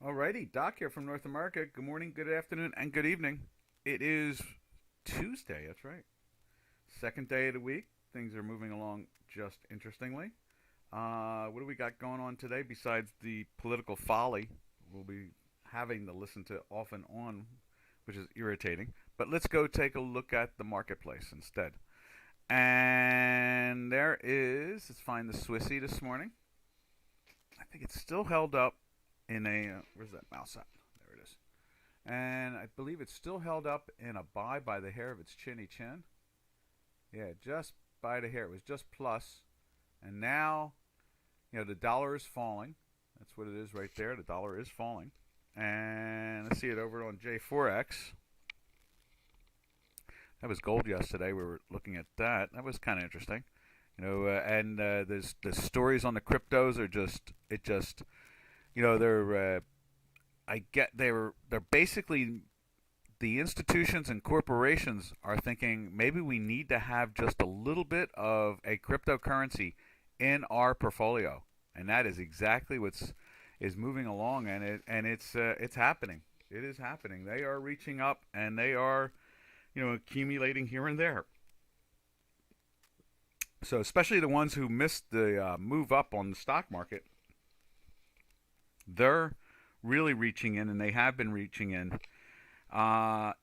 Alrighty, Doc here from North America. Good morning, good afternoon, and good evening. It is Tuesday, that's right. Second day of the week. Things are moving along just interestingly. What do we got going on today besides the political folly we'll be having to listen to off and on, which is irritating? But let's go take a look at the marketplace instead. And there is, let's find the Swissy this morning. I think it's still held up in a, where's that mouse at? There it is. And I believe it's still held up in a buy by the hair of its chinny chin. Yeah, just by the hair. It was just plus. And now, the dollar is falling. That's what it is right there. The dollar is falling. And let's see it over on J4X. That was gold yesterday. We were looking at that. That was kind of interesting. And there's the stories on the cryptos are just they're they're basically, the institutions and corporations are thinking maybe we need to have just a little bit of a cryptocurrency in our portfolio, and that is exactly what's is moving along, and it's happening. It is happening. They are reaching up, and they are accumulating here and there. So especially the ones who missed the move up on the stock market, they're really reaching in, and they have been reaching in. Uh,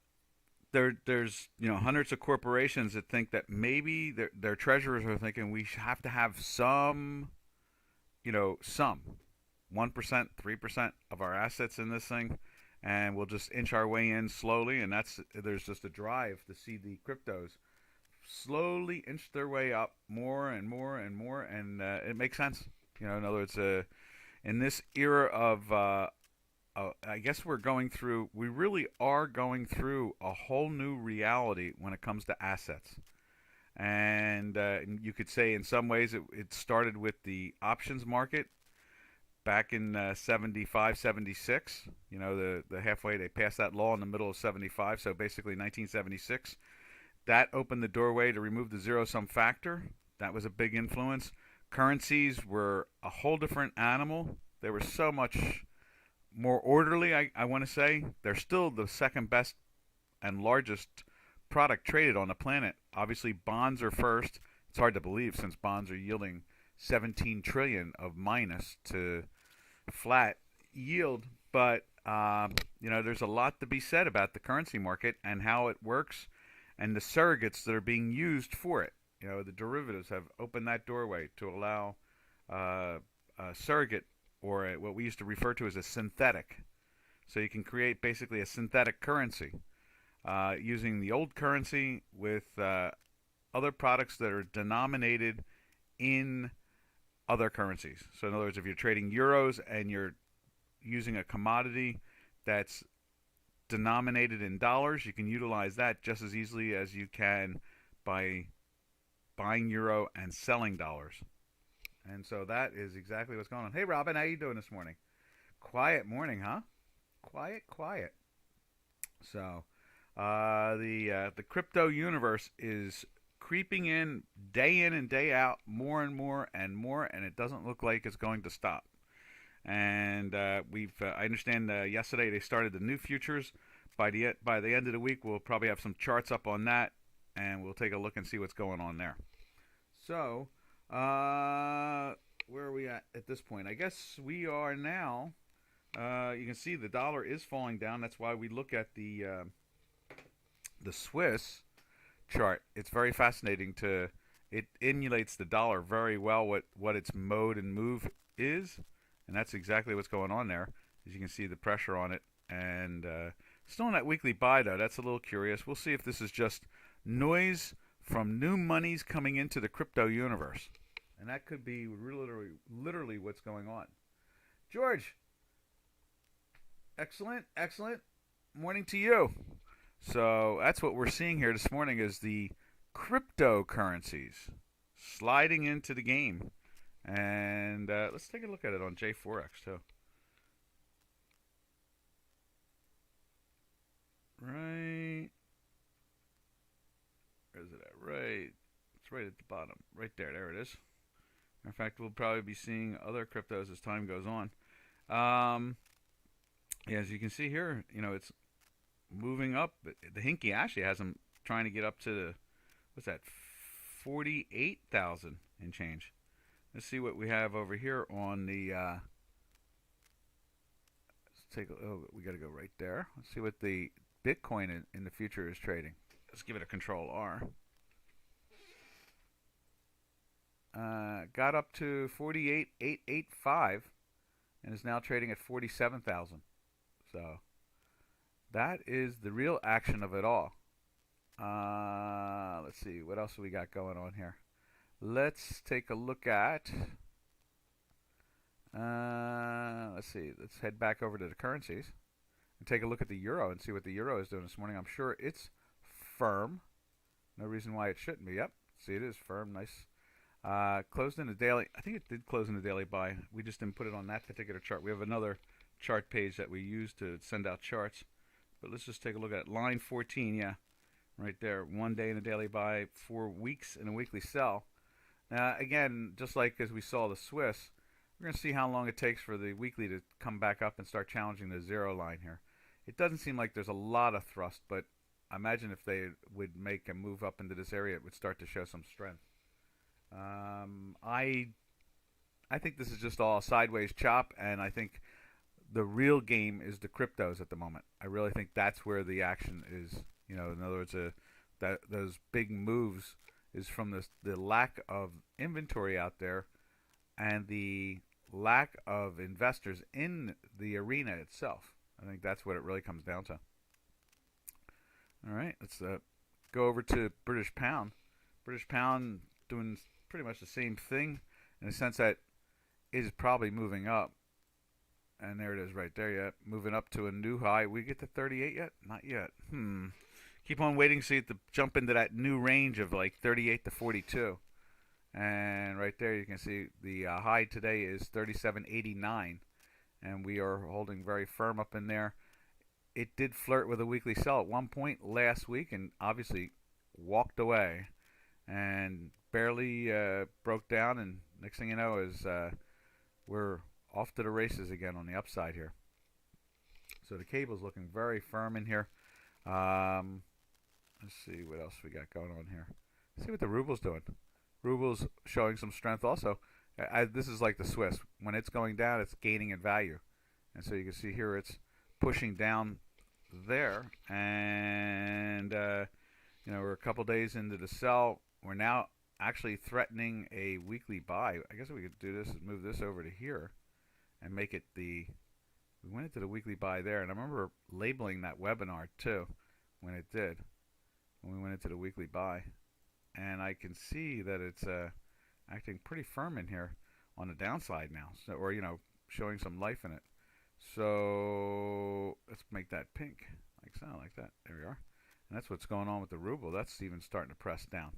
there's hundreds of corporations that think that maybe their treasurers are thinking we have to have some 1%, 3% of our assets in this thing, and we'll just inch our way in slowly. And there's just a drive to see the cryptos slowly inch their way up more and more and more, and it makes sense. In other words, in this era of, I guess we really are going through a whole new reality when it comes to assets. And you could say in some ways it started with the options market back in 75, 76. The halfway, they passed that law in the middle of 75, so basically 1976. That opened the doorway to remove the zero-sum factor. That was a big influence. Currencies were a whole different animal. They were so much more orderly, I want to say. They're still the second best and largest product traded on the planet. Obviously, bonds are first. It's hard to believe since bonds are yielding 17 trillion of minus to flat yield. But, there's a lot to be said about the currency market and how it works and the surrogates that are being used for it. The derivatives have opened that doorway to allow a surrogate, or what we used to refer to as a synthetic. So you can create basically a synthetic currency using the old currency with other products that are denominated in other currencies. So in other words, if you're trading euros and you're using a commodity that's denominated in dollars, you can utilize that just as easily as you can by buying euro and selling dollars. And so that is exactly what's going on. Hey, Robin, how you doing this morning? Quiet morning, huh? Quiet, quiet. So the crypto universe is creeping in and day out, more and more and more, and it doesn't look like it's going to stop. And I understand yesterday they started the new futures. By the end of the week, we'll probably have some charts up on that, and we'll take a look and see what's going on there. So, where are we at this point? I guess we are now. You can see the dollar is falling down. That's why we look at the Swiss chart. It's very fascinating it emulates the dollar very well, what its mode and move is. And that's exactly what's going on there. As you can see, the pressure on it. And still in that weekly buy, though. That's a little curious. We'll see if this is just noise from new monies coming into the crypto universe. And that could be literally what's going on. George, excellent morning to you. So that's what we're seeing here this morning is the cryptocurrencies sliding into the game. And let's take a look at it on J4X too. Right. Where is it at? Right. It's right at the bottom. Right there. There it is. In fact, we'll probably be seeing other cryptos as time goes on. Yeah, as you can see here, it's moving up. The Hinky actually has them trying to get up to what's that, 48,000 and change. Let's see what we have over here on the. Let's take. Oh, we got to go right there. Let's see what the Bitcoin in the future is trading. Let's give it a Control R. Got up to 48,885 and is now trading at 47,000. So that is the real action of it all. Let's see what else we got going on here. Let's take a look at. Let's see. Let's head back over to the currencies and take a look at the euro and see what the euro is doing this morning. I'm sure it's firm. No reason why it shouldn't be. Yep. See, it is firm. Nice. Closed in the daily. I think it did close in the daily buy. We just didn't put it on that particular chart. We have another chart page that we use to send out charts. But let's just take a look at it. Line 14, yeah. Right there. 1 day in the daily buy, 4 weeks in a weekly sell. Again, just like as we saw the Swiss, we're going to see how long it takes for the weekly to come back up and start challenging the zero line here. It doesn't seem like there's a lot of thrust, but I imagine if they would make a move up into this area, it would start to show some strength. I think this is just all sideways chop, and I think the real game is the cryptos at the moment. I really think that's where the action is. In other words, that those big moves is from the lack of inventory out there and the lack of investors in the arena itself. I think that's what it really comes down to. All right, let's go over to British Pound. British Pound doing pretty much the same thing in the sense that it is probably moving up. And there it is right there, yeah. Moving up to a new high. We get to 38 yet? Not yet. Keep on waiting to see it to jump into that new range of like 38 to 42. And right there you can see the high today is 37.89. And we are holding very firm up in there. It did flirt with a weekly sell at one point last week and obviously walked away. And barely broke down, and next thing you know is we're off to the races again on the upside here. So the cable's looking very firm in here. Let's see what else we got going on here. Let's see what the ruble's doing. Ruble's showing some strength also. This is like the Swiss. When it's going down, it's gaining in value. And so you can see here it's pushing down there. And, we're a couple days into the sell. We're now actually threatening a weekly buy. I guess we could do this is move this over to here and make it we went into the weekly buy there, and I remember labeling that webinar too when we went into the weekly buy, and I can see that it's acting pretty firm in here on the downside now, so, or showing some life in it. So let's make that pink like that. There we are. And that's what's going on with the ruble. That's even starting to press down.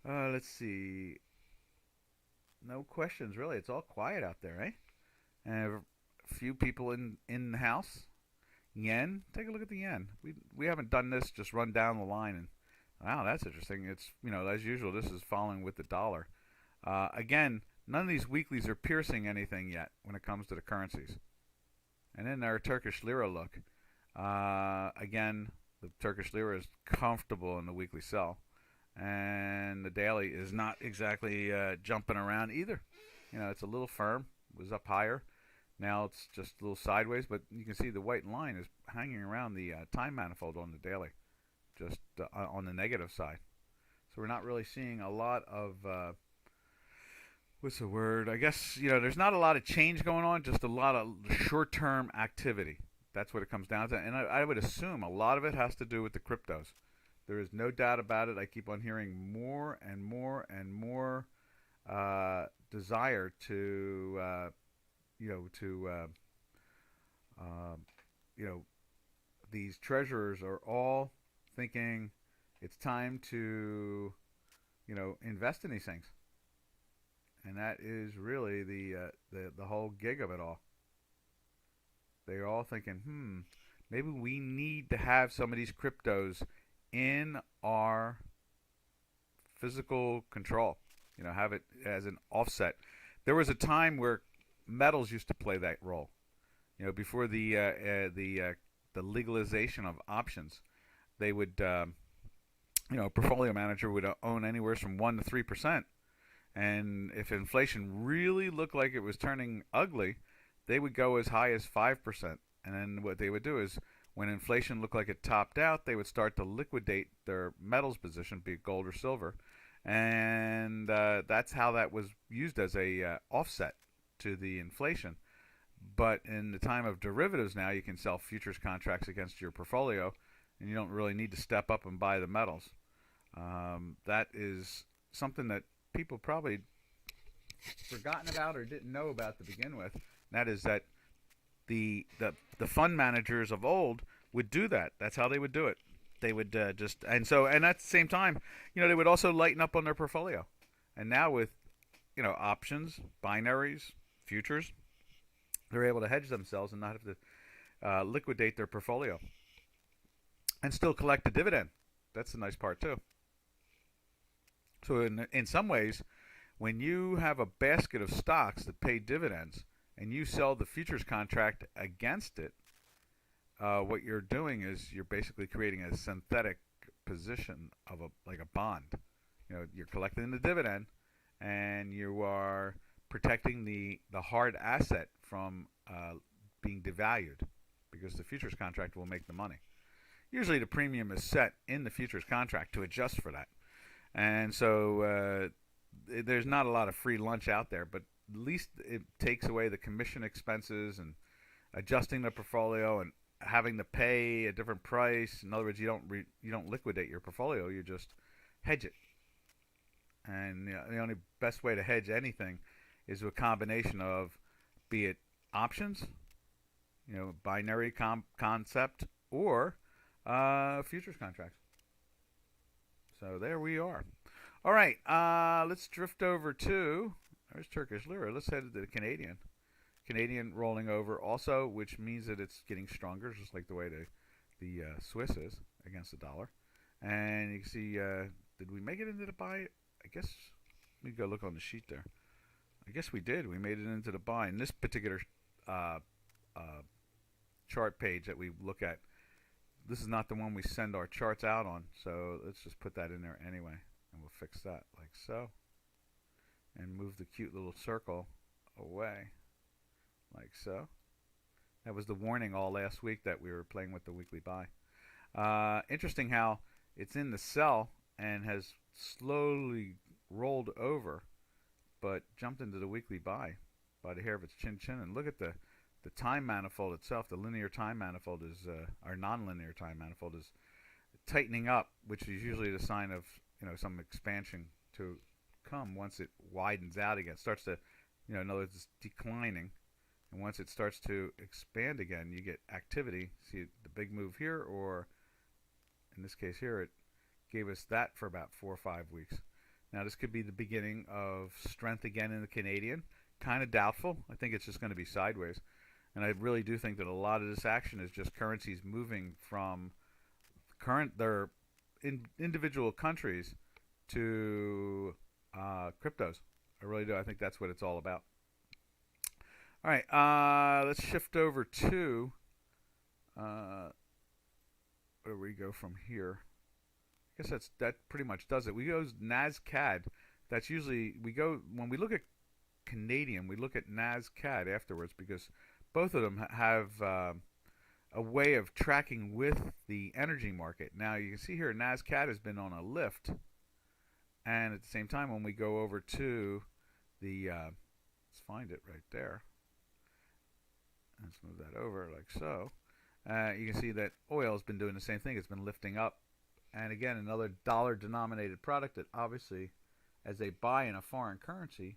Let's see. No questions, really. It's all quiet out there, eh? And a few people in the house. Yen. Take a look at the yen. We haven't done this. Just run down the line, and wow, that's interesting. It's as usual. This is following with the dollar. Again, none of these weeklies are piercing anything yet when it comes to the currencies. And then our Turkish lira look. Again, the Turkish lira is comfortable in the weekly sell. And the daily is not exactly jumping around either. It's a little firm. It was up higher. Now it's just a little sideways, but you can see the white line is hanging around the time manifold on the daily, just on the negative side. So we're not really seeing a lot of, what's the word? I guess, there's not a lot of change going on, just a lot of short-term activity. That's what it comes down to. And I would assume a lot of it has to do with the cryptos. There is no doubt about it. I keep on hearing more and more and more desire to, these treasurers are all thinking it's time to, invest in these things. And that is really the whole gig of it all. They're all thinking, maybe we need to have some of these cryptos in our physical control, have it as an offset. There was a time where metals used to play that role. before the legalization of options, they would a portfolio manager would own anywhere from 1 to 3%. And if inflation really looked like it was turning ugly, they would go as high as 5%. And then what they would do is, when inflation looked like it topped out, they would start to liquidate their metals position, be it gold or silver. And that's how that was used as a offset to the inflation. But in the time of derivatives now, you can sell futures contracts against your portfolio, and you don't really need to step up and buy the metals. That is something that people probably forgotten about or didn't know about to begin with. And that is that the fund managers of old would do that. That's how they would do it. They would and at the same time, they would also lighten up on their portfolio. And now with options, binaries, futures, they're able to hedge themselves and not have to liquidate their portfolio and still collect a dividend. That's the nice part too. So in some ways, when you have a basket of stocks that pay dividends and you sell the futures contract against it, what you're doing is you're basically creating a synthetic position of like a bond. You're collecting the dividend, and you are protecting the hard asset from being devalued, because the futures contract will make the money. Usually the premium is set in the futures contract to adjust for that. And so there's not a lot of free lunch out there, but at least it takes away the commission expenses and adjusting the portfolio and having to pay a different price. In other words, you don't liquidate your portfolio, you just hedge it. And the only best way to hedge anything is a combination of, be it options, binary concept, or futures contracts. So there we are. All right, let's drift over to, there's Turkish lira. Let's head to the Canadian. Canadian rolling over also, which means that it's getting stronger, just like the way the Swiss is against the dollar. And you can see, did we make it into the buy? I guess, let me go look on the sheet there. I guess we did. We made it into the buy. In this particular chart page that we look at, this is not the one we send our charts out on, so let's just put that in there anyway, and we'll fix that like so, and move the cute little circle away like so. That was the warning all last week that we were playing with the weekly buy. Interesting how it's in the sell and has slowly rolled over, but jumped into the weekly buy by the hair of its chin. And look at the time manifold itself. The linear time manifold is, or non-linear time manifold is tightening up, which is usually the sign of some expansion to come. Once it widens out again, starts to, in other words, it's declining. And once it starts to expand again, you get activity. See the big move here, or in this case here, it gave us that for about 4 or 5 weeks. Now this could be the beginning of strength again in the Canadian. Kind of doubtful. I think it's just going to be sideways. And I really do think that a lot of this action is just currencies moving from their individual countries to cryptos. I really do. I think that's what it's all about. All right, let's shift over to where do we go from here? I guess that pretty much does it. We go NASCAD. That's usually, when we look at Canadian, we look at NASCAD afterwards, because both of them have a way of tracking with the energy market. Now you can see here NASCAD has been on a lift, and at the same time when we go over to the let's find it right there. Let's move that over like so. You can see that oil has been doing the same thing. It's been lifting up. And again, another dollar-denominated product that obviously, as they buy in a foreign currency,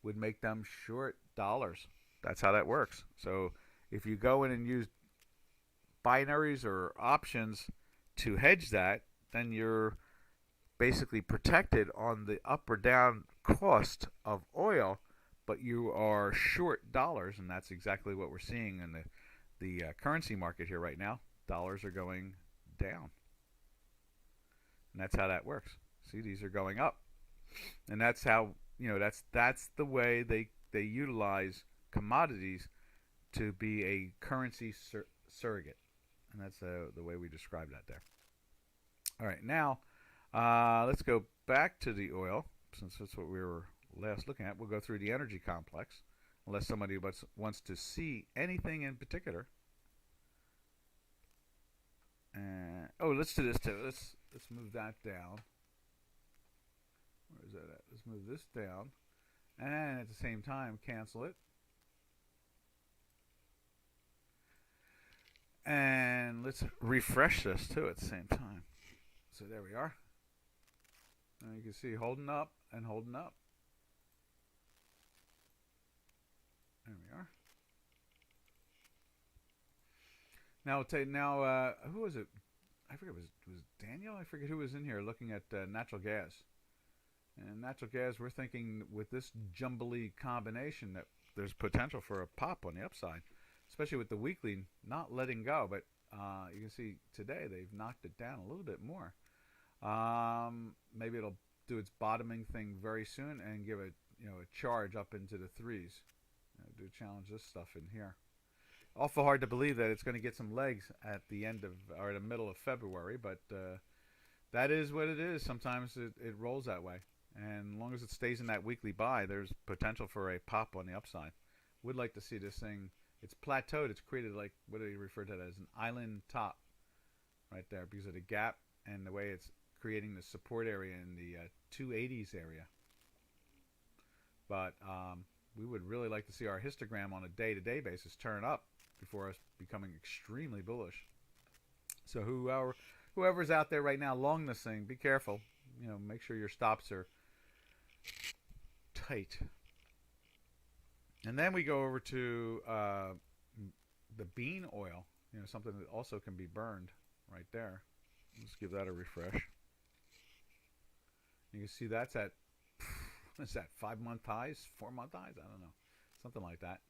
would make them short dollars. That's how that works. So if you go in and use binaries or options to hedge that, then you're basically protected on the up or down cost of oil, but you are short dollars, and that's exactly what we're seeing in the currency market here right now. Dollars are going down, and that's how that works. See, these are going up, and that's how that's the way they utilize commodities to be a currency surrogate, and that's the way we describe that there. All right, now let's go back to the oil, since that's what we were last looking at. We'll go through the energy complex, unless somebody wants to see anything in particular. Oh, let's do this too. Let's move that down. Where is that at? Let's move this down, and at the same time cancel it. And let's refresh this too at the same time. So there we are. And you can see holding up and holding up. There we are. Now, who was it? I forget. Was Daniel? I forget who was in here looking at natural gas. And natural gas, we're thinking with this jumbly combination that there's potential for a pop on the upside, especially with the weekly not letting go. But you can see today they've knocked it down a little bit more. Maybe it'll do its bottoming thing very soon and give a charge up into the threes. Do challenge this stuff in here. Awful hard to believe that it's going to get some legs at the end of or the middle of February, but that is what it is. Sometimes it rolls that way, and as long as it stays in that weekly buy, there's potential for a pop on the upside. Would like to see this thing. It's plateaued. It's created like what do you refer to that as, an island top, right there, because of the gap and the way it's creating the support area in the 280s area. But we would really like to see our histogram on a day-to-day basis turn up before us becoming extremely bullish. So whoever's out there right now long this thing, be careful. Make sure your stops are tight. And then we go over to the bean oil, something that also can be burned right there. Let's give that a refresh. You can see that's at, what's that, 5-month highs, 4-month highs? I don't know. Something like that.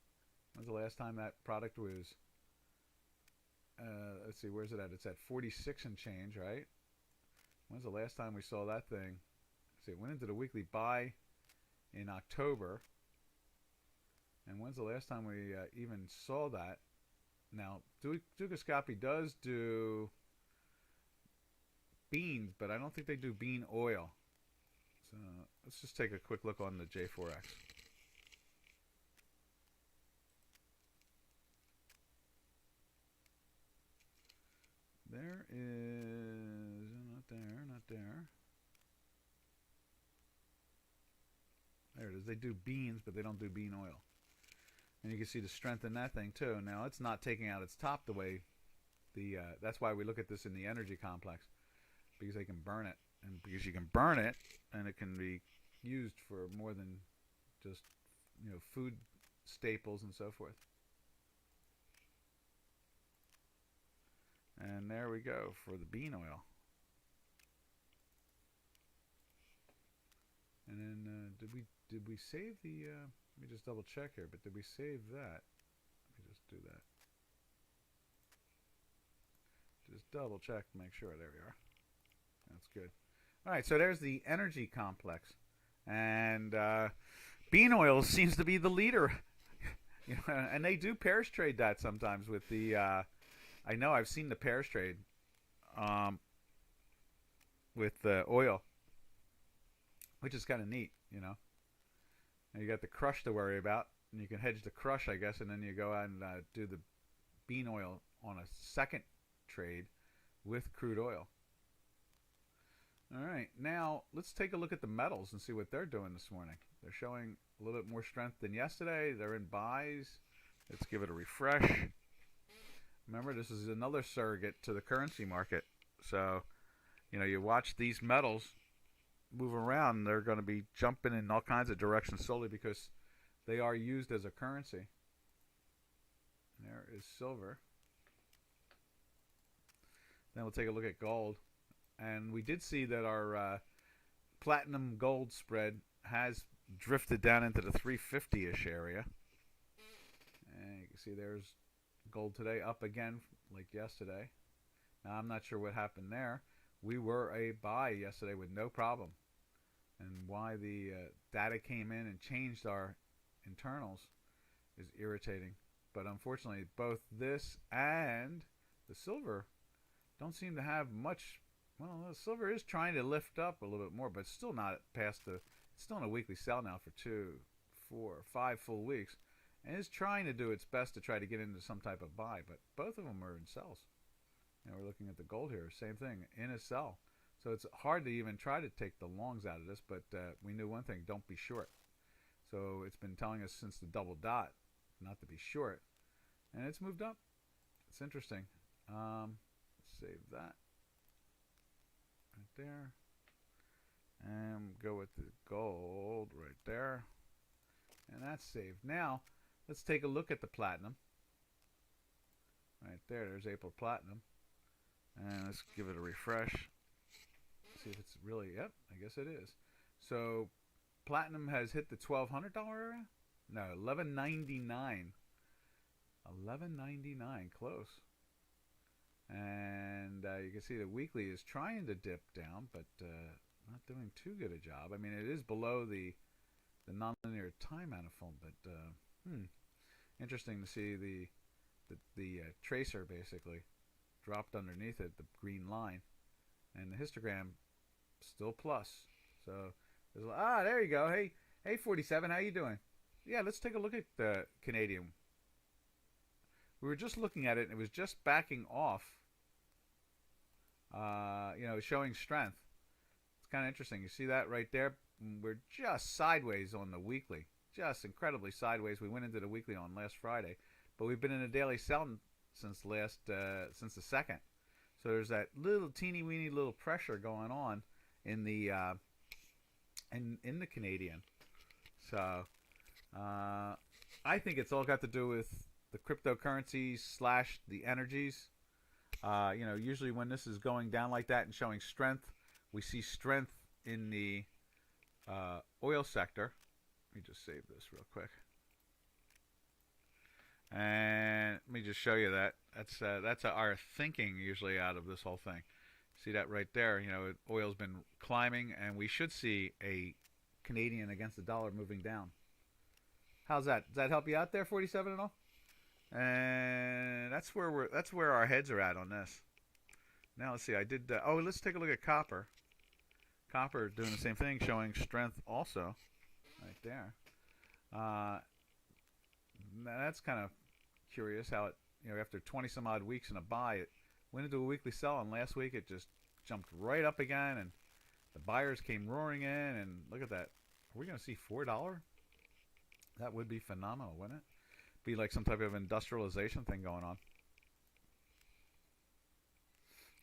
When's the last time that product was, let's see, where's it at? It's at 46 and change, right? When's the last time we saw that thing? Let's see, it went into the weekly buy in October. And when's the last time we even saw that? Now, Dukascopy does do beans, but I don't think they do bean oil. So let's just take a quick look on the J4X. There is, not there. There it is. They do beans, but they don't do bean oil. And you can see the strength in that thing too. Now it's not taking out its top the way that's why we look at this in the energy complex, because they can burn it, and because you can burn it, and it can be used for more than just food staples and so forth. And there we go for the bean oil. And then did we save the? Let me just double check here. But did we save that? Let me just do that. Just double check to make sure. There we are. That's good. All right, so there's the energy complex, and bean oil seems to be the leader. And they do pairs trade that sometimes with the. I know I've seen the pairs trade with the oil, which is kind of neat, Now you got the crush to worry about, and you can hedge the crush, I guess, and then you go out and do the bean oil on a second trade with crude oil. All right, now let's take a look at the metals and see what they're doing this morning. They're showing a little bit more strength than yesterday. They're in buys. Let's give it a refresh. Remember, this is another surrogate to the currency market. So, you watch these metals move around, they're going to be jumping in all kinds of directions solely because they are used as a currency. There is silver. Then we'll take a look at gold. And we did see that our platinum gold spread has drifted down into the 350-ish area. And you can see there's gold today up again like yesterday. Now I'm not sure what happened there. We were a buy yesterday with no problem. And why the data came in and changed our internals is irritating. but unfortunately both this and the silver don't seem to have much. Well, the silver is trying to lift up a little bit more, but it's still not past the. It's still in a weekly sell now for 2, 4, 5 full weeks, and is trying to do its best to try to get into some type of buy. But both of them are in sells. We're looking at the gold here. Same thing, in a sell. So it's hard to even try to take the longs out of this. But we knew one thing: don't be short. So it's been telling us since the double dot not to be short, and it's moved up. It's interesting. Save that right there, and go with the gold right there, and that's saved. Now let's take a look at the platinum right there. There's April platinum, and let's give it a refresh, see if it's really, yep, I guess it is. So platinum has hit the $1,200 area. No, $11.99. $11.99, close. And you can see the weekly is trying to dip down, but not doing too good a job. I mean, it is below the nonlinear time manifold, but interesting to see the tracer basically dropped underneath it, the green line, and the histogram still plus. So there's, there you go. Hey 47, how you doing? Yeah, let's take a look at the Canadian. We were just looking at it, and it was just backing off, showing strength. It's kind of interesting. You see that right there? We're just sideways on the weekly, just incredibly sideways. We went into the weekly on last Friday, but we've been in a daily sell since the second. So there's that little teeny weeny little pressure going on in the in the Canadian. So I think it's all got to do with the cryptocurrencies / the energies. Usually when this is going down like that and showing strength, we see strength in the oil sector. Let me just save this real quick, and let me just show you that. That's our thinking usually out of this whole thing. See that right there? Oil's been climbing, and we should see a Canadian against the dollar moving down. How's that? Does that help you out there, 47 and all? And that's where our heads are at on this. Now let's see. I did. Let's take a look at copper. Copper doing the same thing, showing strength also, right there. That's kind of curious how it, after 20 some odd weeks in a buy, it went into a weekly sell, and last week it just jumped right up again, and the buyers came roaring in. And look at that. Are we going to see $4? That would be phenomenal, wouldn't it? Be like some type of industrialization thing going on.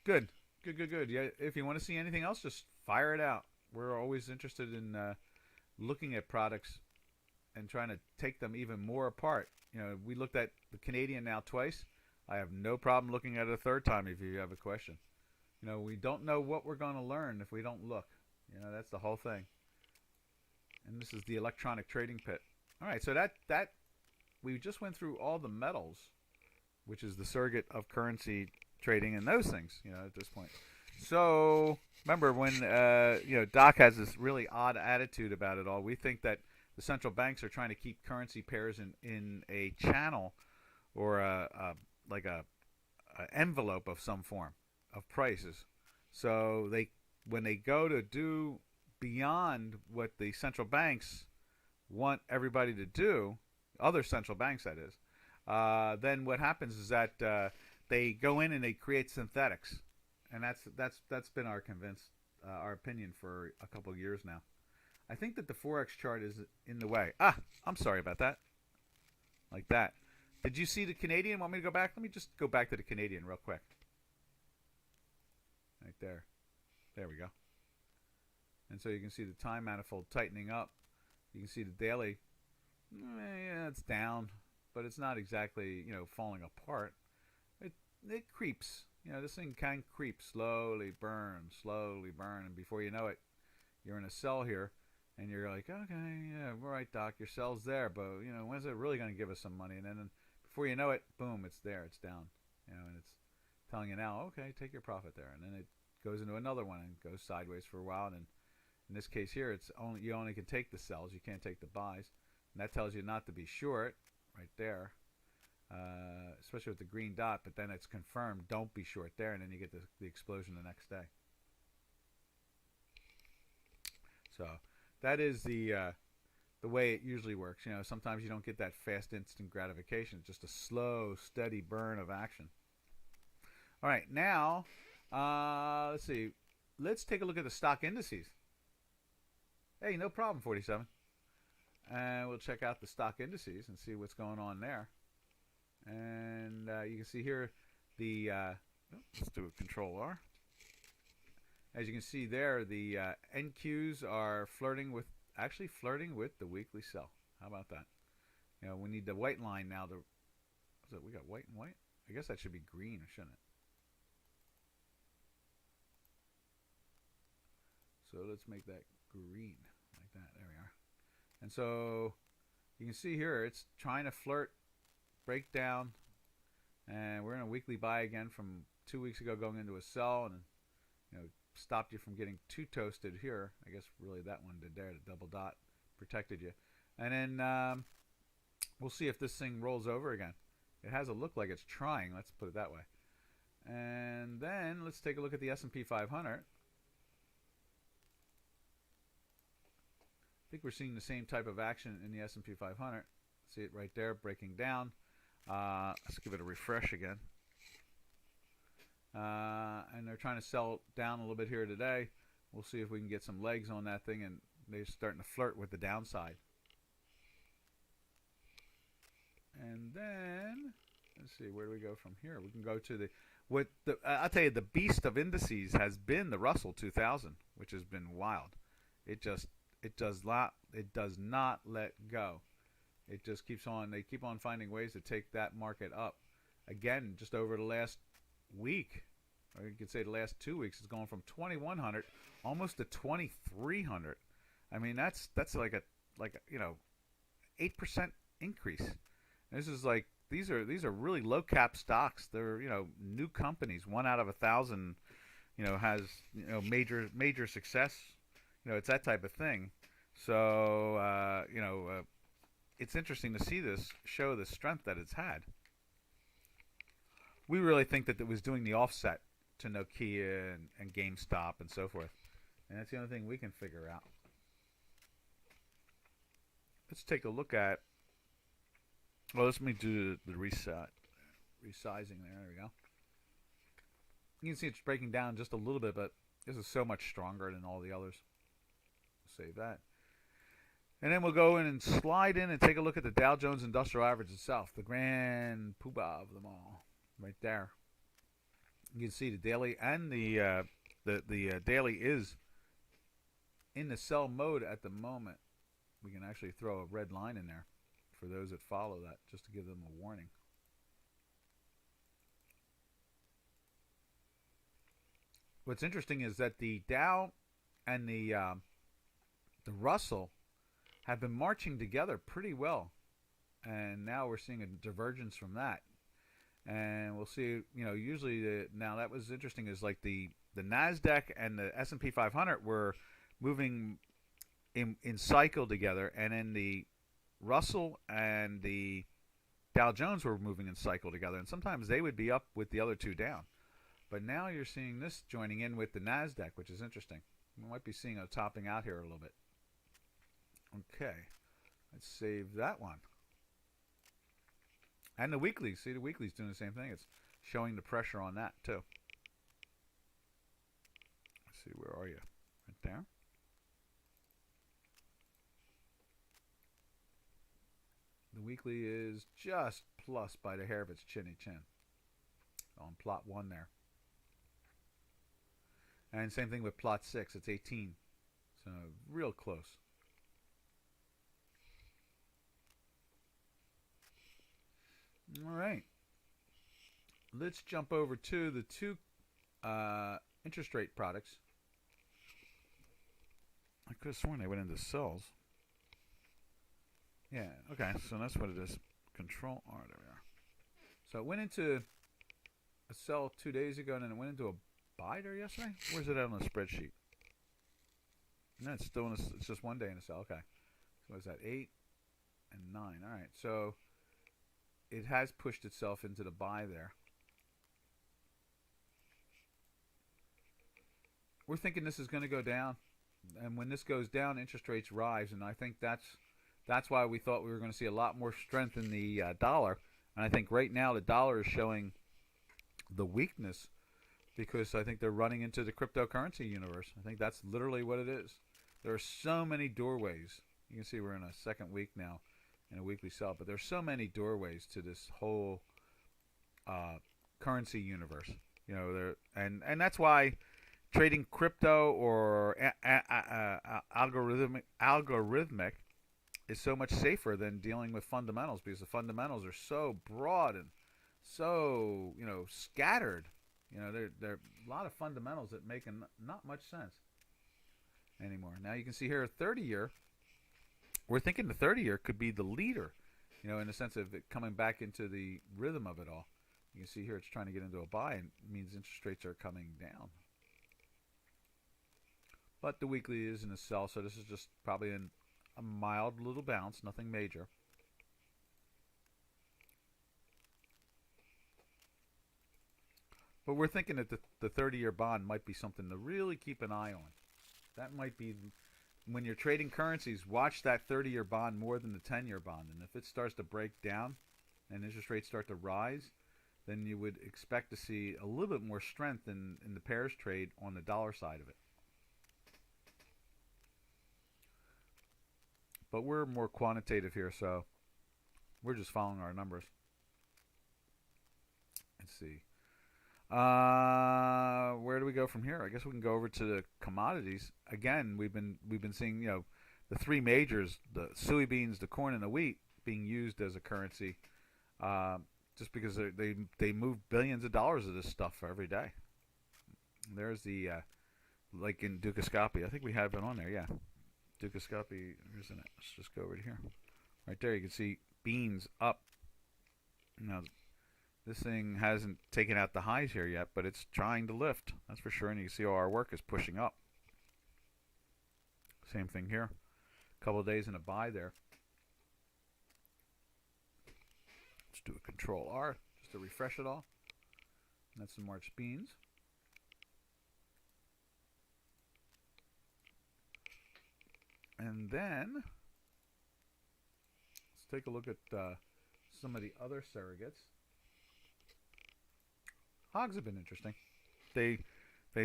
Good. Yeah, if you want to see anything else, just fire it out. We're always interested in looking at products and trying to take them even more apart. We looked at the Canadian now twice. I have no problem looking at it a third time if you have a question. We don't know what we're going to learn if we don't look. That's the whole thing. And this is the electronic trading pit. All right, so that we just went through all the metals, which is the surrogate of currency trading and those things, at this point. So remember when, Doc has this really odd attitude about it all. We think that the central banks are trying to keep currency pairs in a channel or a envelope of some form of prices. So when they go to do beyond what the central banks want everybody to do, other central banks that is, then what happens is that they go in and they create synthetics, and that's been our opinion for a couple of years now. I think that the Forex chart is in the way. I'm sorry about that. Like that. Did you see the Canadian? Want me to go back? Let me just go back to the Canadian real quick. Right there. There we go. And so you can see the time manifold tightening up. You can see the daily. Yeah, it's down, but it's not exactly, falling apart. It creeps. This thing can creep, slowly burn, and before you know it, you're in a sell here, and you're like, okay, yeah, all right, Doc, your sell's there, but when's it really going to give us some money? And then before you know it, boom, it's there, it's down, and it's telling you now, okay, take your profit there, and then it goes into another one and goes sideways for a while, and in this case here, you only can take the sells, you can't take the buys. And that tells you not to be short right there. especially with the green dot. But then it's confirmed, don't be short there, and then you get the explosion the next day. So that is the way it usually works. You know, sometimes you don't get that fast, instant gratification. It's just a slow, steady burn of action. All right, now let's see. Let's take a look at the stock indices. Hey, no problem, 47. And we'll check out the stock indices and see what's going on there. And you can see here the let's do a Control R. As you can see there, the NQs are actually flirting with the weekly sell. How about that? You know, we need the white line now. We got white and white? I guess that should be green, shouldn't it? So let's make that green like that. There we are. And so you can see here it's trying to flirt, break down, and we're in a weekly buy again from 2 weeks ago, going into a sell, and you know, stopped you from getting too toasted here. I guess really that one did there. The double dot protected you. And then we'll see if this thing rolls over again. It has a look like it's trying. Let's put it that way. And then let's take a look at the S&P 500. I think we're seeing the same type of action in the S&P 500. See it right there, breaking down. Let's give it a refresh again. And they're trying to sell down a little bit here today. We'll see if we can get some legs on that thing, and they're starting to flirt with the downside. And then let's see, where do we go from here? We can go to I'll tell you, the beast of indices has been the Russell 2000, which has been wild. It does not let go. It just keeps on. They keep on finding ways to take that market up. Again, just over the last week, or you could say the last 2 weeks, it's going from 2,100 almost to 2,300. I mean, that's like a 8% increase. This is like these are really low cap stocks. They're new companies. 1 out of 1,000 has major success. It's that type of thing. So it's interesting to see this show the strength that it's had. We really think that it was doing the offset to Nokia and GameStop and so forth. And that's the only thing we can figure out. Let's take a look at... Well, let me do the resizing there. There we go. You can see it's breaking down just a little bit, but this is so much stronger than all the others. Save that. And then we'll go in and slide in and take a look at the Dow Jones Industrial Average itself, the grand poobah of them all, right there. You can see the daily, and the daily is in the sell mode at the moment. We can actually throw a red line in there for those that follow that, just to give them a warning. What's interesting is that the Dow and the Russell have been marching together pretty well, and now we're seeing a divergence from that. And we'll see. Usually now that was interesting is like the Nasdaq and the S&P 500 were moving in cycle together, and then the Russell and the Dow Jones were moving in cycle together, and sometimes they would be up with the other two down. But now you're seeing this joining in with the Nasdaq, which is interesting. We might be seeing a topping out here a little bit. Okay, let's save that one. And the weekly, see, the weekly's doing the same thing. It's showing the pressure on that too. Let's see, where are you? Right there. The weekly is just plus by the hair of its chinny chin on plot 1 there. And same thing with plot 6. It's 18. So real close. All right. Let's jump over to the two interest rate products. I could have sworn they went into cells. Yeah, okay, so that's what it is. Control R, there we are. So it went into a sell 2 days ago, and then it went into a buy there yesterday? Where's it at on the spreadsheet? No, it's still it's just 1 day in a sell, okay. So is that 8 and 9? All right, so it has pushed itself into the buy there. We're thinking this is going to go down, and when this goes down, interest rates rise, and I think that's why we thought we were going to see a lot more strength in the dollar. And I think right now the dollar is showing the weakness because I think they're running into the cryptocurrency universe. I think that's literally what it is. There are so many doorways. You can see we're in a second week now in a weekly sell, but there's so many doorways to this whole currency universe. You know, and that's why trading crypto or algorithmic is so much safer than dealing with fundamentals, because the fundamentals are so broad and so, you know, scattered. You know, there are a lot of fundamentals that make not much sense anymore. Now you can see here a 30-year. We're thinking the 30-year could be the leader, you know, in the sense of it coming back into the rhythm of it all. You can see here it's trying to get into a buy, and it means interest rates are coming down. But the weekly is in a sell, so this is just probably a mild little bounce, nothing major. But we're thinking that the 30-year bond might be something to really keep an eye on. That might be, when you're trading currencies, watch that 30-year bond more than the 10-year bond. And if it starts to break down and interest rates start to rise, then you would expect to see a little bit more strength in the pairs trade on the dollar side of it. But we're more quantitative here, so we're just following our numbers. Let's see. Where do we go from here? I guess we can go over to the commodities. Again, we've been seeing, you know, the three majors, the soybeans, the corn, and the wheat being used as a currency, just because they move billions of dollars of this stuff every day. There's the like in Dukascopy. I think we have it on there. Yeah, Dukascopy, isn't it? Let's just go over to here. Right there, you can see beans up. Now, this thing hasn't taken out the highs here yet, but it's trying to lift. That's for sure. And you can see how our work is pushing up. Same thing here. A couple of days in a buy there. Let's do a Control R just to refresh it all. And that's the March beans. And then let's take a look at some of the other surrogates. Hogs have been interesting. They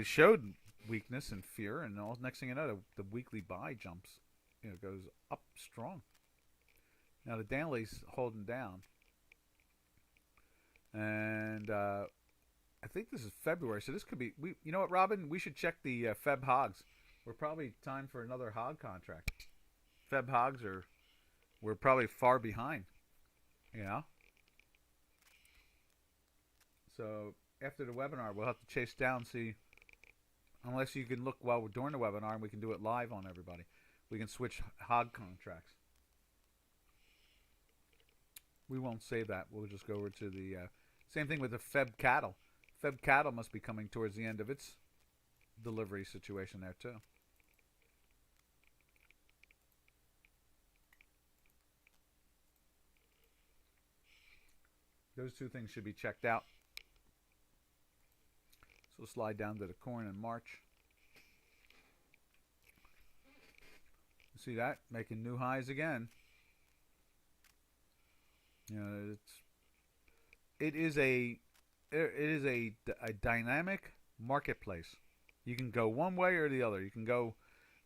showed weakness and fear, and all next thing you know, the weekly buy jumps, you know, goes up strong. Now the daily's holding down, and I think this is February, so this could be. You know what, Robin? We should check the Feb hogs. We're probably time for another hog contract. Feb hogs we're probably far behind. You know. So after the webinar, we'll have to chase down, see, unless you can look while we're doing the webinar, and we can do it live on everybody. We can switch hog contracts. We won't say that. We'll just go over to the same thing with the Feb cattle. Feb cattle must be coming towards the end of its delivery situation there too. Those two things should be checked out. So we'll slide down to the corn in March. See that? Making new highs again. You know, it is a dynamic marketplace. You can go one way or the other. You can go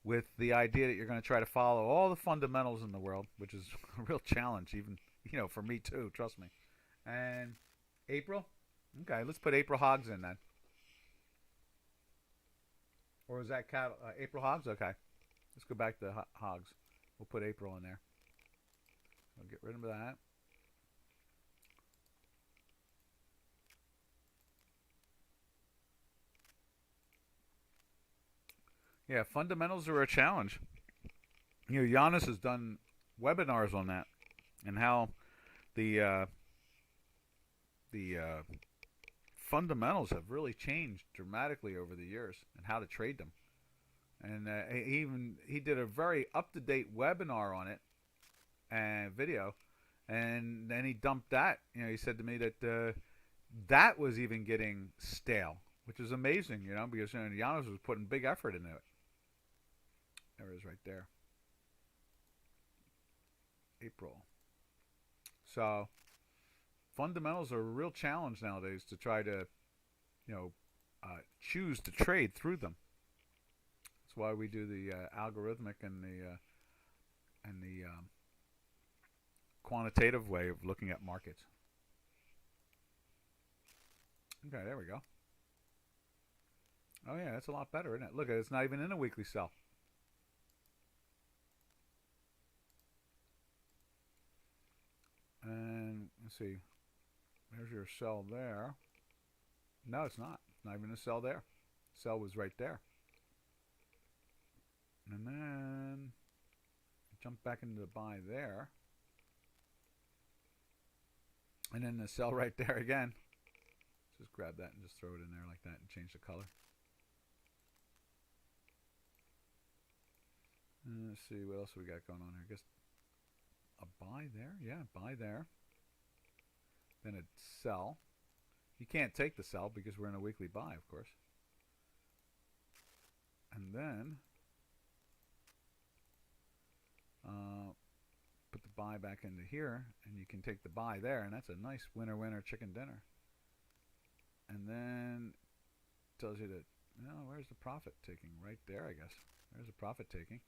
with the idea that you're going to try to follow all the fundamentals in the world, which is a real challenge, even, you know, for me too, trust me. And April? Okay, let's put April hogs in then. Or is that cattle? April hogs? Okay. Let's go back to hogs. We'll put April in there. We'll get rid of that. Yeah, fundamentals are a challenge. You know, Giannis has done webinars on that and how the fundamentals have really changed dramatically over the years and how to trade them. And he did a very up-to-date webinar on it and video, And then he dumped that. You know, he said to me that that was even getting stale, which is amazing. You know, because Llanos was putting big effort into it. There it is, right there. April. So fundamentals are a real challenge nowadays to try to, you know, choose to trade through them. That's why we do the algorithmic and the quantitative way of looking at markets. Okay, there we go. Oh yeah, that's a lot better, isn't it? Look, it's not even in a weekly sell. And let's see, there's your sell there. No, it's not. It's not even a sell there. Sell was right there. And then jump back into the buy there. And then the sell right there again. Just grab that and just throw it in there like that and change the color. And let's see, what else we got going on here? I guess a buy there. Yeah, buy there. Then a sell. You can't take the sell because we're in a weekly buy, of course. And then put the buy back into here, and you can take the buy there, and that's a nice winner chicken dinner. And then tells you that, where's the profit taking? Right there, I guess. There's a profit taking.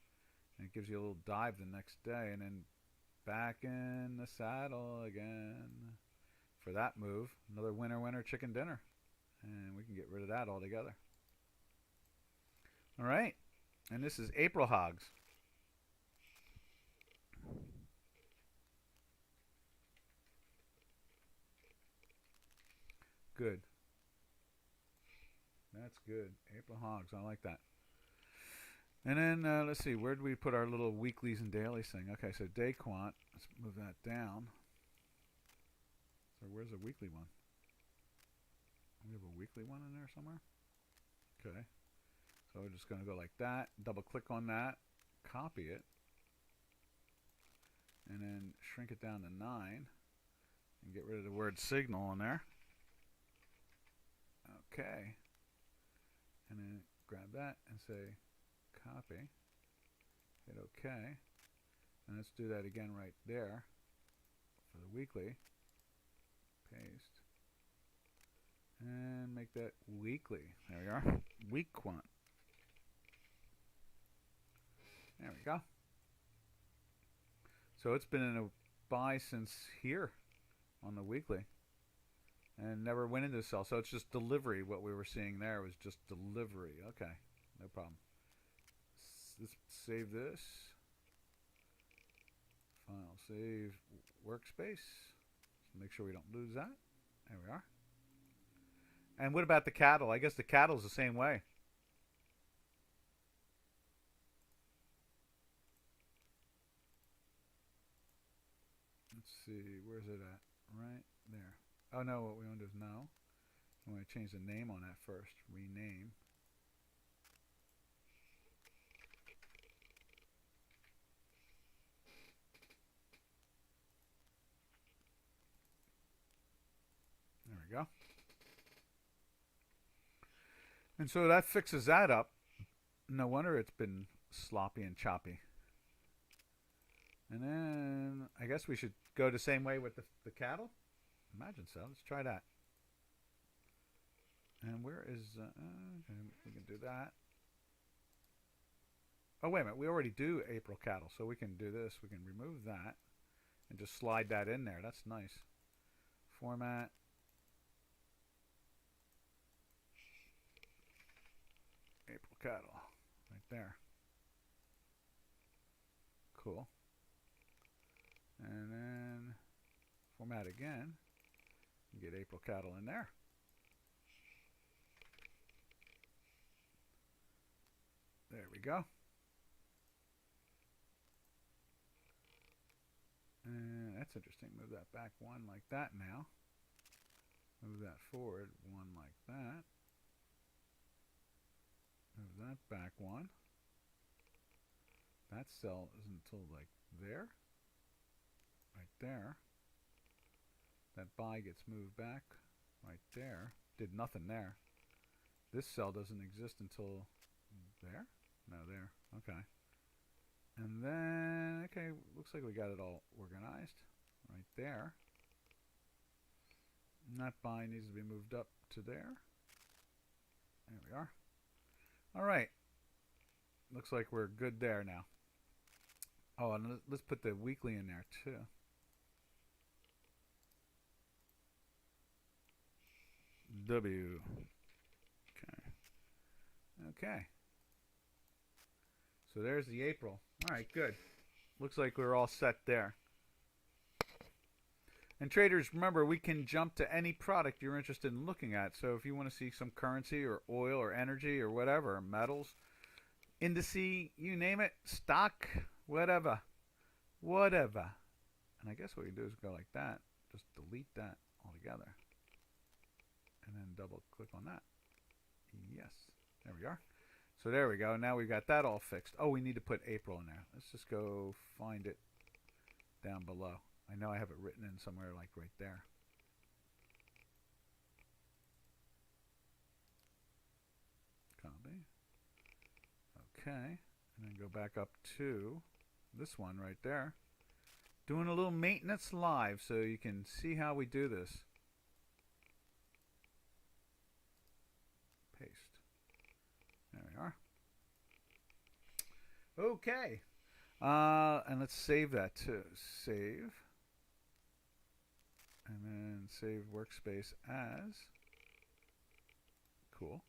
And it gives you a little dive the next day, and then back in the saddle again for that move. Another winner chicken dinner. And we can get rid of that altogether. All right. And this is April hogs. Good. That's good. April hogs. I like that. And then let's see. Where do we put our little weeklies and dailies thing? Okay, so day quant. Let's move that down. So where's the weekly one? We have a weekly one in there somewhere? Okay. So we're just going to go like that. Double click on that. Copy it. And then shrink it down to 9. And get rid of the word signal in there. Okay. And then grab that and say copy. Hit OK. And let's do that again right there for the weekly. Paste. And make that weekly. There we are. Week quant. There we go. So it's been in a buy since here on the weekly. And never went into the sell. So it's just delivery. What we were seeing there was just delivery. Okay. No problem. Let's save this. File. Save workspace. Make sure we don't lose that. There we are. And what about the cattle? I guess the cattle's the same way. Let's see. Where's it at? Right there. Oh, no. What we want to do is no. We want to change the name on that first. Rename. There we go. And so that fixes that up. No wonder it's been sloppy and choppy. And then I guess we should go the same way with the cattle. Imagine so. Let's try that. And where is... we can do that. Oh, wait a minute. We already do April cattle, so we can do this. We can remove that and just slide that in there. That's nice. Format. April cattle. Right there. Cool. And then format again. Get April cattle in there. There we go. And that's interesting. Move that back one like that now. Move that forward one like that. Move that back one. That cell is until like there. Right there. That buy gets moved back right there. Did nothing there. This cell doesn't exist until there? No, there. Okay. And then, okay, looks like we got it all organized right there. And that buy needs to be moved up to there. There we are. All right. Looks like we're good there now. Oh, and let's put the weekly in there too. W. Okay. So there's the April. All right, good. Looks like we're all set there. And traders, remember, we can jump to any product you're interested in looking at. So if you want to see some currency or oil or energy or whatever, metals, indice, you name it, stock, whatever. And I guess what we do is go like that. Just delete that altogether. And then double click on that. Yes. There we are. So there we go. Now we've got that all fixed. Oh, we need to put April in there. Let's just go find it down below. I know I have it written in somewhere like right there. Copy. Okay. And then go back up to this one right there. Doing a little maintenance live so you can see how we do this. Paste. There we are. Okay. And let's save that too. Save. And then save workspace as. Cool.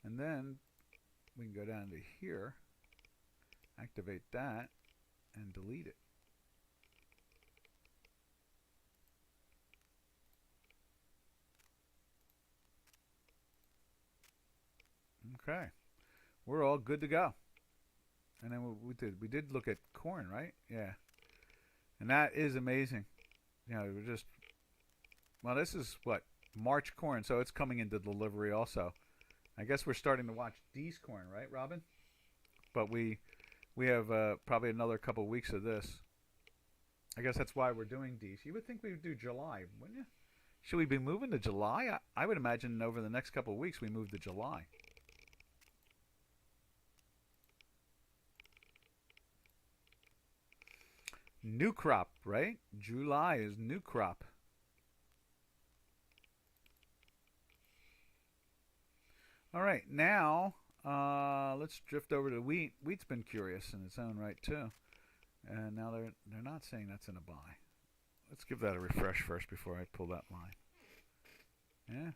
And then we can go down to here, activate that, and delete it. Okay. We're all good to go. And then we did look at corn, right? Yeah. And that is amazing. You know, we're just, well, this is what, March corn, so it's coming into delivery also. I guess we're starting to watch D's corn, right, Robin? But we have probably another couple of weeks of this. I guess that's why we're doing D's. You would think we would do July, wouldn't you? Should we be moving to July? I would imagine over the next couple of weeks we move to July. New crop, right? July is new crop. All right, now let's drift over to wheat. Wheat's been curious in its own right too, and now they're not saying that's in a buy. Let's give that a refresh first before I pull that line. Yeah.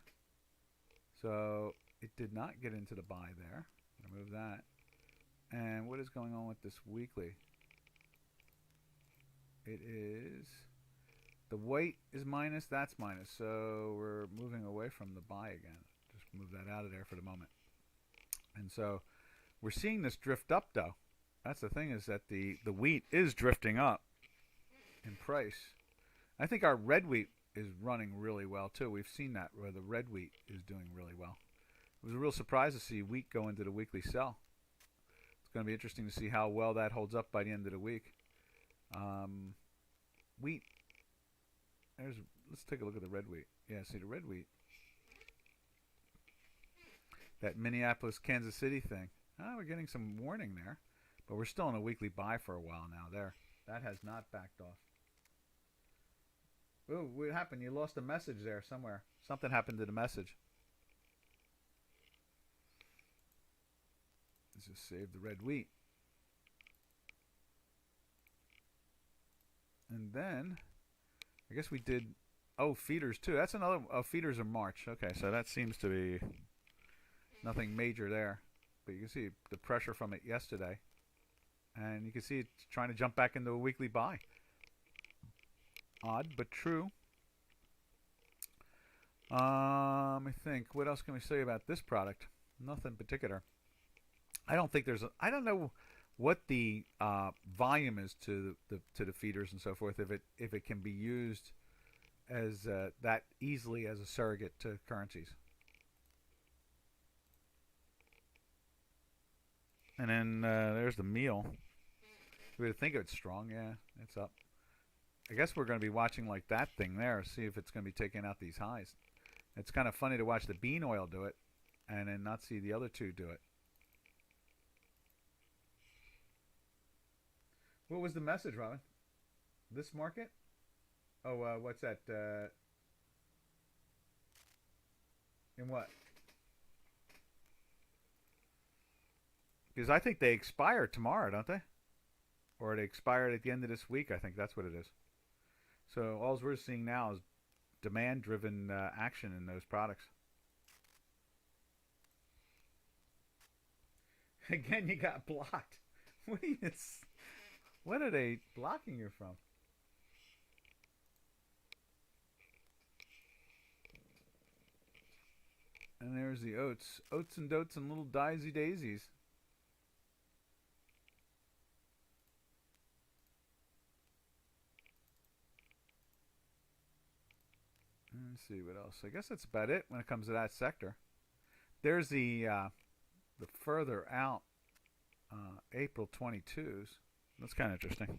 So it did not get into the buy there. Remove that. And what is going on with this weekly? It is, the white is minus, that's minus, so we're moving away from the buy again. Just move that out of there for the moment. And so we're seeing this drift up though. That's the thing, is that the wheat is drifting up in price. I think our red wheat is running really well too. We've seen that where the red wheat is doing really well. It was a real surprise to see wheat go into the weekly sell. It's going to be interesting to see how well that holds up by the end of the week. Wheat. Let's take a look at the red wheat. Yeah, see the red wheat. That Minneapolis, Kansas City thing. Oh, we're getting some warning there, but we're still in a weekly buy for a while now. There, that has not backed off. Ooh, what happened? You lost a message there somewhere. Something happened to the message. Let's just save the red wheat. And then, I guess we did, feeders too. That's another, feeders are March. Okay, so that seems to be nothing major there. But you can see the pressure from it yesterday. And you can see it's trying to jump back into a weekly buy. Odd, but true. Let me think. What else can we say about this product? Nothing particular. I don't think there's, I don't know what the volume is to the feeders and so forth, if it can be used as that easily as a surrogate to currencies. And then there's the meal. We would think it's strong. Yeah, it's up. I guess we're going to be watching like that thing there, see if it's going to be taking out these highs. It's kind of funny to watch the bean oil do it and then not see the other two do it. What was the message, Robin? This market? Oh, what's that? In what? Because I think they expire tomorrow, don't they? Or they expired at the end of this week. I think that's what it is. So all we're seeing now is demand-driven action in those products. Again, you got blocked. What are they blocking you from? And there's the oats. Oats and dotes and little daisy daisies. Let's see what else. I guess that's about it when it comes to that sector. There's the further out April 22s. That's kind of interesting.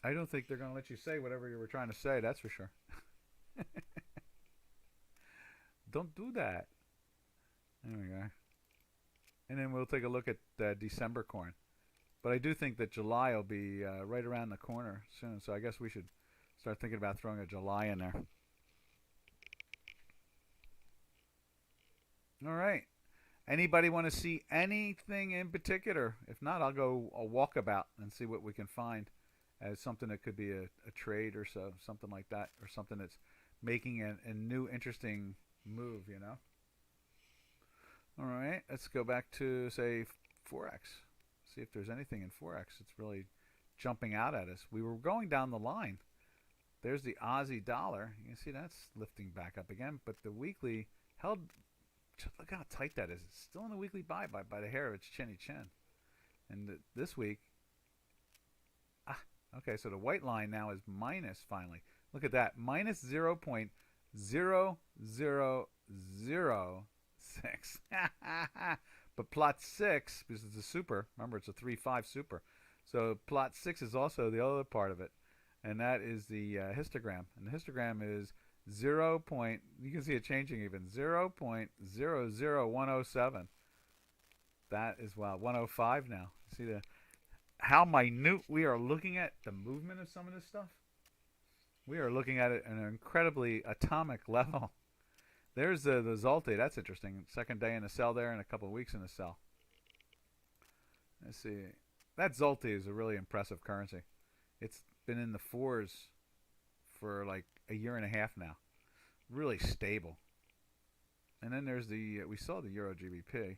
I don't think they're going to let you say whatever you were trying to say, that's for sure. Don't do that. There we go. And then we'll take a look at December corn. But I do think that July will be right around the corner soon. So I guess we should start thinking about throwing a July in there. All right. Anybody want to see anything in particular? If not, I'll go a walkabout and see what we can find as something that could be a trade or so, something like that, or something that's making a new interesting move, you know? All right, let's go back to, say, Forex. See if there's anything in Forex that's really jumping out at us. We were going down the line. There's the Aussie dollar. You can see that's lifting back up again, but the weekly held. Look how tight that is. It's still in the weekly buy by the hair of its chinny chin. And this week, okay, so the white line now is minus finally. Look at that, minus 0.0006. But plot 6, because it's a super, remember it's a 3-5 super. So plot 6 is also the other part of it. And that is the histogram. And the histogram is 0. You can see it changing even 0.00107. That is, wow, 105 now. See how minute we are looking at the movement of some of this stuff. We are looking at it at an incredibly atomic level. There's the Zolte. That's interesting. Second day in the sell there and a couple of weeks in the sell. Let's see. That Zolte is a really impressive currency. It's been in the 4s for like a year and a half now. Really stable. And then there's we saw the Euro GBP.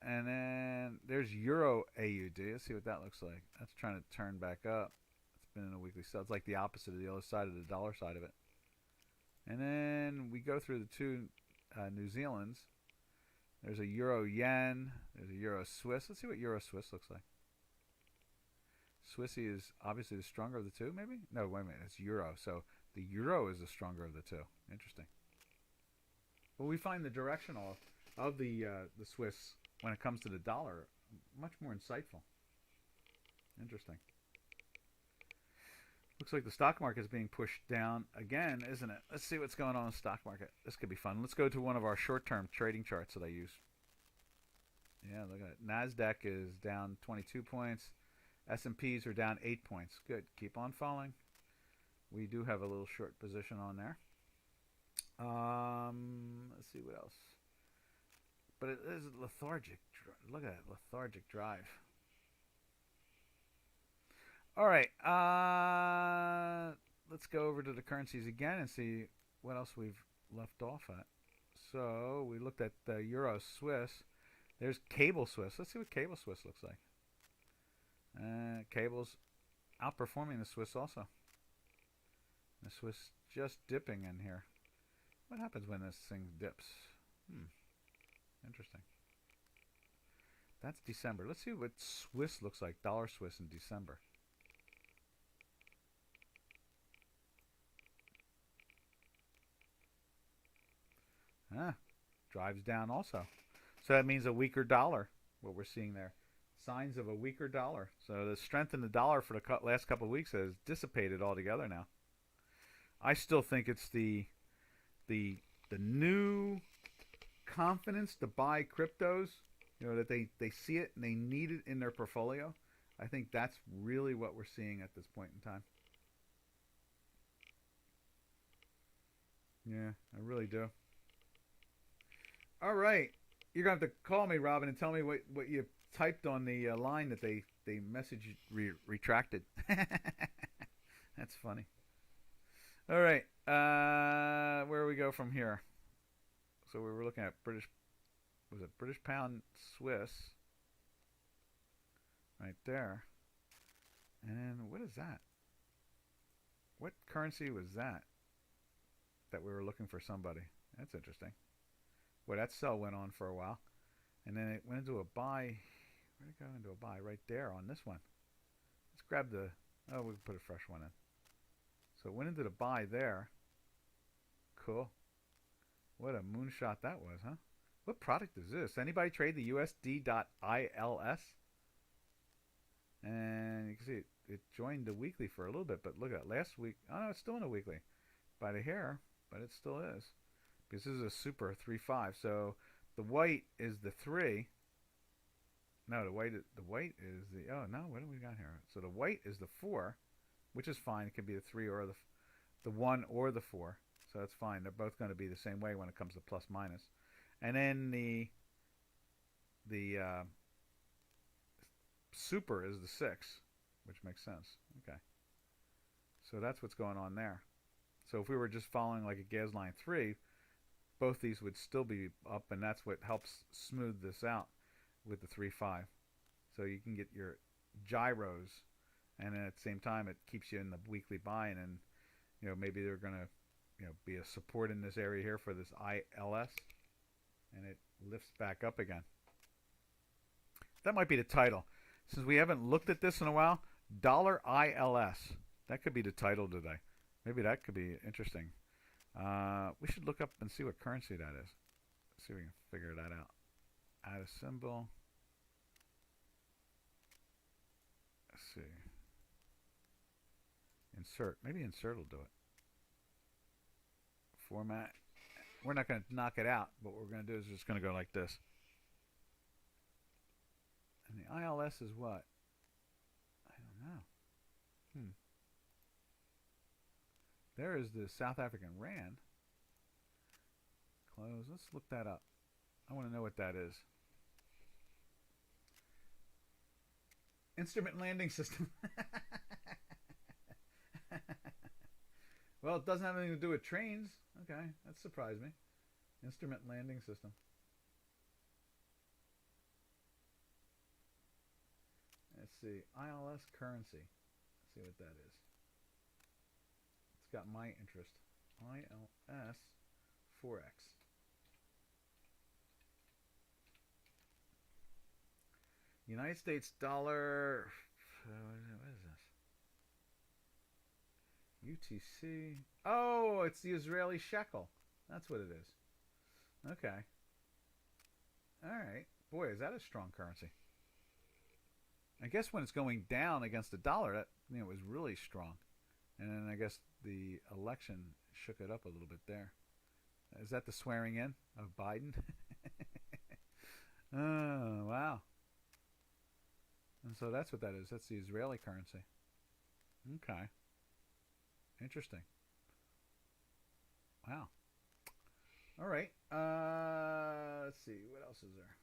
And then there's Euro AUD. Let's see what that looks like. That's trying to turn back up. It's been in a weekly sell. It's like the opposite of the other side of the dollar side of it. And then we go through the two New Zealands. There's a Euro Yen. There's a Euro Swiss. Let's see what Euro Swiss looks like. Swissy is obviously the stronger of the two, maybe? No, wait a minute. It's Euro. So the Euro is the stronger of the two. Interesting. Well, we find the directional of the Swiss when it comes to the dollar much more insightful. Interesting. Looks like the stock market is being pushed down again, isn't it? Let's see what's going on in the stock market. This could be fun. Let's go to one of our short-term trading charts that I use. Yeah, look at it. NASDAQ is down 22 points. S&Ps are down 8 points. Good. Keep on falling. We do have a little short position on there. Let's see what else. But it is lethargic. Look at that lethargic drive. All right. Let's go over to the currencies again and see what else we've left off at. So we looked at the Euro Swiss. There's Cable Swiss. Let's see what Cable Swiss looks like. Cable's outperforming the Swiss also. The Swiss just dipping in here. What happens when this thing dips? Interesting. That's December. Let's see what Swiss looks like. Dollar Swiss in December. Drives down also. So that means a weaker dollar, what we're seeing there. signs of a weaker dollar. So the strength in the dollar for the last couple of weeks has dissipated altogether now. I still think it's the new confidence to buy cryptos, that they see it and they need it in their portfolio. I think that's really what we're seeing at this point in time. Yeah, I really do. All right. You're going to have to call me, Robin, and tell me what you typed on the line that they message retracted. That's funny. All right. Where do we go from here? So we were looking at was it British pound Swiss? Right there. And then what is that? What currency was that we were looking for somebody? That's interesting. Well, that sell went on for a while. And then it went into a buy. Where did it go into a buy? Right there on this one. Let's grab we can put a fresh one in. So it went into the buy there. Cool. What a moonshot that was, huh? What product is this? Anybody trade the USD.ILS? And you can see it joined the weekly for a little bit, but look at last week. Oh no, it's still in a weekly by the hair, but it still is. Because this is a super 3-5. So the white is the 3. No, the white is the, oh no, what do we got here? So the white is the 4, which is fine. It can be the 3 or the 1 or the 4. So that's fine. They're both going to be the same way when it comes to plus minus. And then the super is the 6, which makes sense. Okay. So that's what's going on there. So if we were just following like a gas line 3, both these would still be up, and that's what helps smooth this out with the 3-5. So you can get your gyros, and then at the same time it keeps you in the weekly buy, and then maybe they're going to be a support in this area here for this ILS, and it lifts back up again. That might be the title. Since we haven't looked at this in a while, dollar ILS. That could be the title today. Maybe that could be interesting. We should look up and see what currency that is. See if we can figure that out. Add a symbol. Let's see. Insert. Maybe insert will do it. Format. We're not going to knock it out, but what we're going to do is just going to go like this. And the ILS is what? I don't know. There is the South African Rand. Close. Let's look that up. I want to know what that is. Instrument landing system. Well, it doesn't have anything to do with trains. Okay, that surprised me. Instrument landing system. Let's see. ILS currency. Let's see what that is. It's got my interest. ILS Forex. United States dollar. What is this? UTC. Oh, it's the Israeli shekel. That's what it is. Okay. All right. Boy, is that a strong currency. I guess when it's going down against the dollar, that was really strong. And then I guess the election shook it up a little bit there. Is that the swearing in of Biden? Oh, wow. And so that's what that is. That's the Israeli currency. Okay. Interesting. Wow. All right. Let's see. What else is there?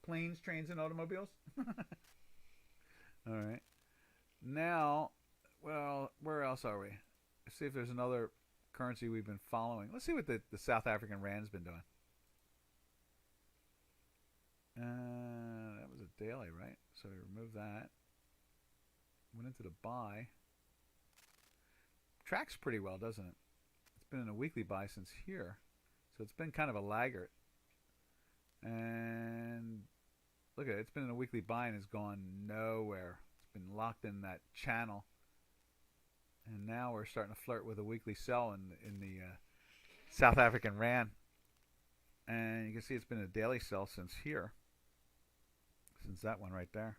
Planes, trains, and automobiles. All right. Now, well, where else are we? Let's see if there's another currency we've been following. Let's see what the South African Rand's been doing. That was a daily, right? So we removed that. Went into the buy. Tracks pretty well, doesn't it? It's been in a weekly buy since here. So it's been kind of a laggard. And look at it. It's been in a weekly buy and has gone nowhere. It's been locked in that channel. And now we're starting to flirt with a weekly sell in the South African Rand. And you can see it's been a daily sell since here, since that one right there,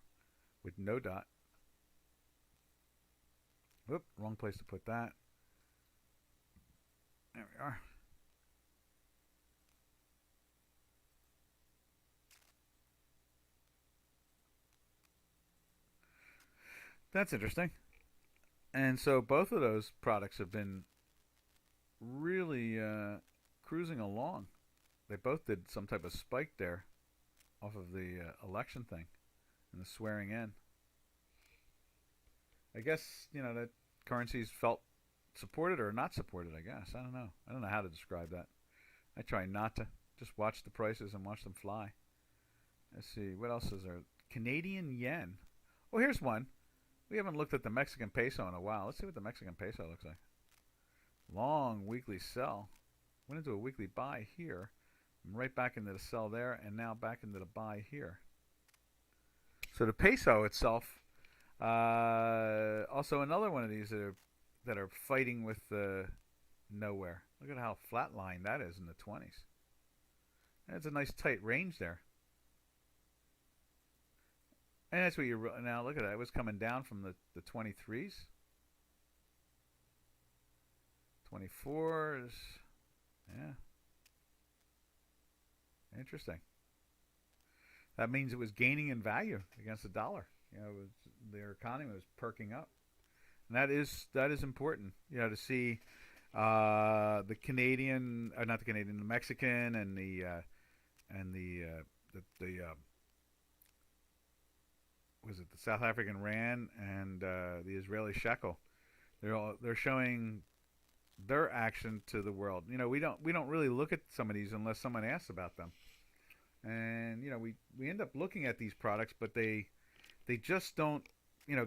with no dot. Whoop, wrong place to put that. There we are. That's interesting. And so both of those products have been really cruising along. They both did some type of spike there off of the election thing and the swearing in. I guess, that currencies felt supported or not supported, I guess. I don't know. I don't know how to describe that. I try not to. Just watch the prices and watch them fly. Let's see. What else is there? Canadian yen. Oh, here's one. We haven't looked at the Mexican peso in a while. Let's see what the Mexican peso looks like. Long weekly sell. Went into a weekly buy here. I'm right back into the sell there, and now back into the buy here. So the peso itself, also another one of these that are fighting with nowhere. Look at how flatlined that is in the 20s. That's a nice tight range there. And that's what now look at that. It was coming down from the 23s. 24s. Yeah. Interesting. That means it was gaining in value against the dollar. Their economy was perking up. And that is important, to see the Canadian, not the Canadian, the Mexican and the was it the South African rand and the Israeli shekel. They're showing their action to the world. We don't really look at some of these unless someone asks about them. And we end up looking at these products, but they just don't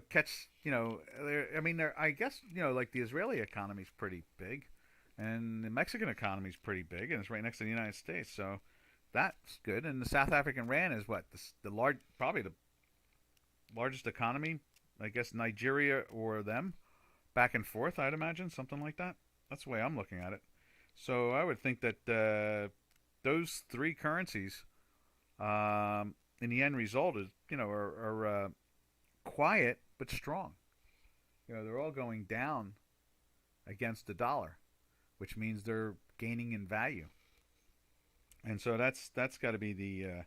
catch. I guess like the Israeli economy is pretty big, and the Mexican economy is pretty big, and it's right next to the United States, so that's good. And the South African rand is what probably the largest economy. I guess Nigeria or them, back and forth. I'd imagine something like that. That's the way I'm looking at it. So I would think that those three currencies, in the end result, is are quiet but strong. They're all going down against the dollar, which means they're gaining in value. And so that's got to be the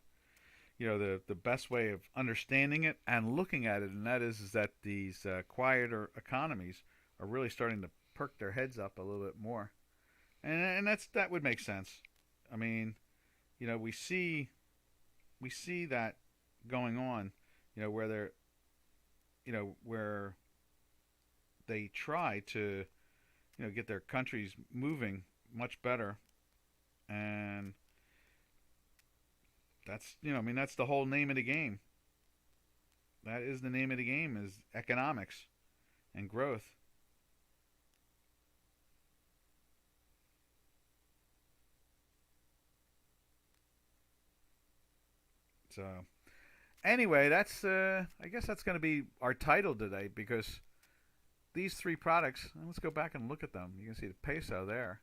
best way of understanding it and looking at it, and that is that these quieter economies are really starting to perk their heads up a little bit more, and that would make sense. I mean, we see that going on, where they're, where they try to, get their countries moving much better, and that's, that's the whole name of the game. That is the name of the game, is economics and growth. So, anyway, that's I guess that's going to be our title today, because these three products. Let's go back and look at them. You can see the peso there.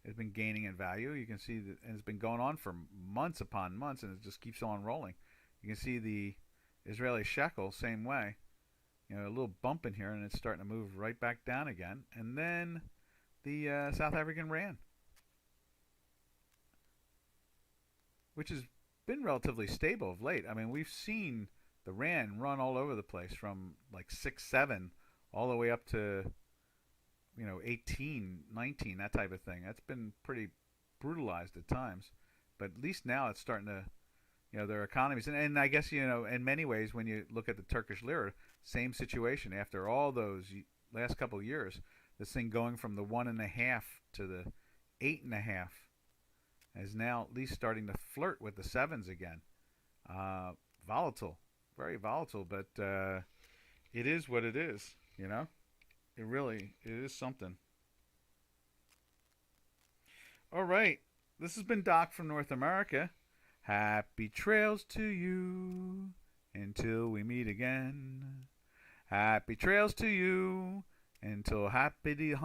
It's been gaining in value. You can see that, and it's been going on for months upon months, and it just keeps on rolling. You can see the Israeli shekel, same way. A little bump in here, and it's starting to move right back down again. And then the South African rand, which has been relatively stable of late. I mean, we've seen the rand run all over the place from like 6-7 all the way up to 18, 19, that type of thing. That's been pretty brutalized at times, but at least now it's starting to, their economies, and I guess, in many ways, when you look at the Turkish lira, same situation. After all those last couple of years, this thing going from the 1.5 to the 8.5 is now at least starting to flirt with the 7s again. Volatile, very volatile, but it is what it is, It is something. All right. This has been Doc from North America. Happy trails to you until we meet again. Happy trails to you until happy hump